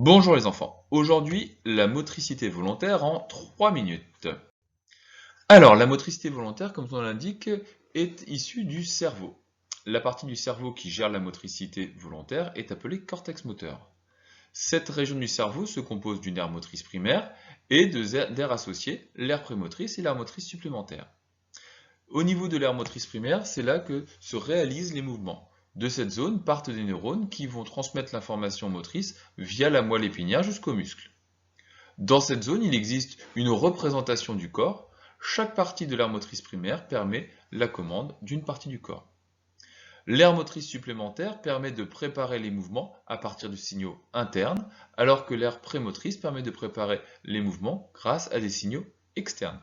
Bonjour les enfants, aujourd'hui la motricité volontaire en 3 minutes. Alors la motricité volontaire, comme son nom l'indique, est issue du cerveau. La partie du cerveau qui gère la motricité volontaire est appelée cortex moteur. Cette région du cerveau se compose d'une aire motrice primaire et d'aires associées, l'aire prémotrice et l'aire motrice supplémentaire. Au niveau de l'aire motrice primaire, c'est là que se réalisent les mouvements. De cette zone partent des neurones qui vont transmettre l'information motrice via la moelle épinière jusqu'aux muscles. Dans cette zone, il existe une représentation du corps. Chaque partie de l'aire motrice primaire permet la commande d'une partie du corps. L'aire motrice supplémentaire permet de préparer les mouvements à partir de signaux internes, alors que l'aire prémotrice permet de préparer les mouvements grâce à des signaux externes.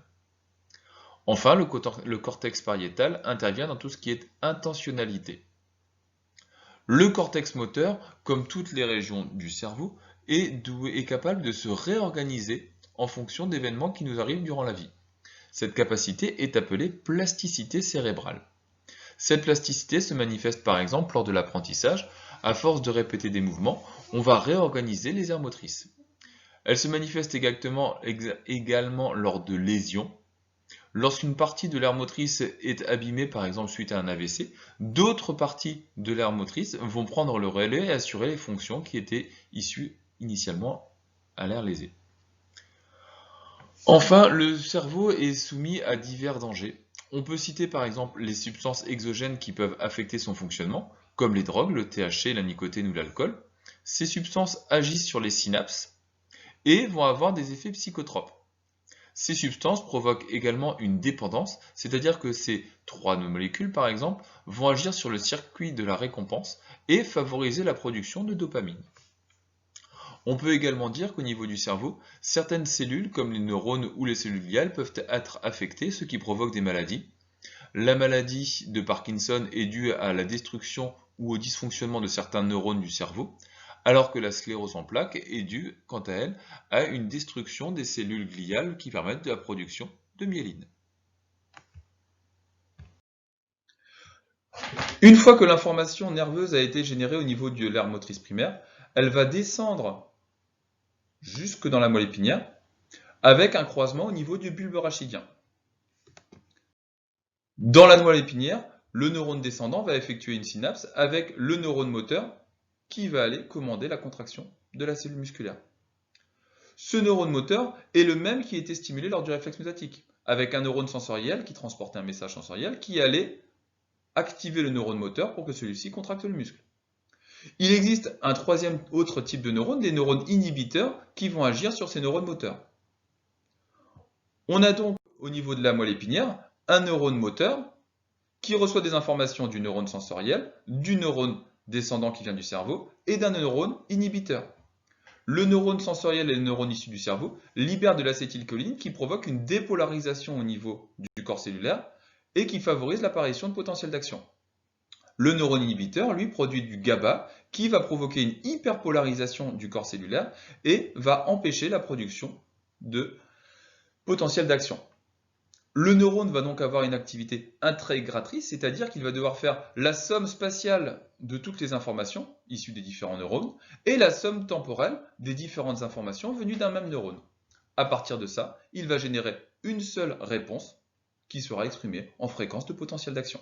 Enfin, le cortex pariétal intervient dans tout ce qui est intentionnalité. Le cortex moteur, comme toutes les régions du cerveau, est capable de se réorganiser en fonction d'événements qui nous arrivent durant la vie. Cette capacité est appelée plasticité cérébrale. Cette plasticité se manifeste par exemple lors de l'apprentissage. À force de répéter des mouvements, on va réorganiser les aires motrices. Elle se manifeste également lors de lésions. Lorsqu'une partie de l'aire motrice est abîmée, par exemple suite à un AVC, d'autres parties de l'aire motrice vont prendre le relais et assurer les fonctions qui étaient issues initialement à l'aire lésée. Enfin, le cerveau est soumis à divers dangers. On peut citer par exemple les substances exogènes qui peuvent affecter son fonctionnement, comme les drogues, le THC, la nicotine ou l'alcool. Ces substances agissent sur les synapses et vont avoir des effets psychotropes. Ces substances provoquent également une dépendance, c'est-à-dire que ces trois molécules, par exemple, vont agir sur le circuit de la récompense et favoriser la production de dopamine. On peut également dire qu'au niveau du cerveau, certaines cellules, comme les neurones ou les cellules gliales, peuvent être affectées, ce qui provoque des maladies. La maladie de Parkinson est due à la destruction ou au dysfonctionnement de certains neurones du cerveau, alors que la sclérose en plaques est due, quant à elle, à une destruction des cellules gliales qui permettent de la production de myéline. Une fois que l'information nerveuse a été générée au niveau de l'aire motrice primaire, elle va descendre jusque dans la moelle épinière avec un croisement au niveau du bulbe rachidien. Dans la moelle épinière, le neurone descendant va effectuer une synapse avec le neurone moteur qui va aller commander la contraction de la cellule musculaire. Ce neurone moteur est le même qui était stimulé lors du réflexe myotatique, avec un neurone sensoriel qui transportait un message sensoriel qui allait activer le neurone moteur pour que celui-ci contracte le muscle. Il existe un troisième autre type de neurones, des neurones inhibiteurs, qui vont agir sur ces neurones moteurs. On a donc au niveau de la moelle épinière un neurone moteur qui reçoit des informations du neurone sensoriel, du neurone descendant qui vient du cerveau et d'un neurone inhibiteur. Le neurone sensoriel et le neurone issu du cerveau libèrent de l'acétylcholine qui provoque une dépolarisation au niveau du corps cellulaire et qui favorise l'apparition de potentiel d'action. Le neurone inhibiteur, lui, produit du GABA qui va provoquer une hyperpolarisation du corps cellulaire et va empêcher la production de potentiel d'action. Le neurone va donc avoir une activité intégratrice, c'est-à-dire qu'il va devoir faire la somme spatiale de toutes les informations issues des différents neurones et la somme temporelle des différentes informations venues d'un même neurone. À partir de ça, il va générer une seule réponse qui sera exprimée en fréquence de potentiel d'action.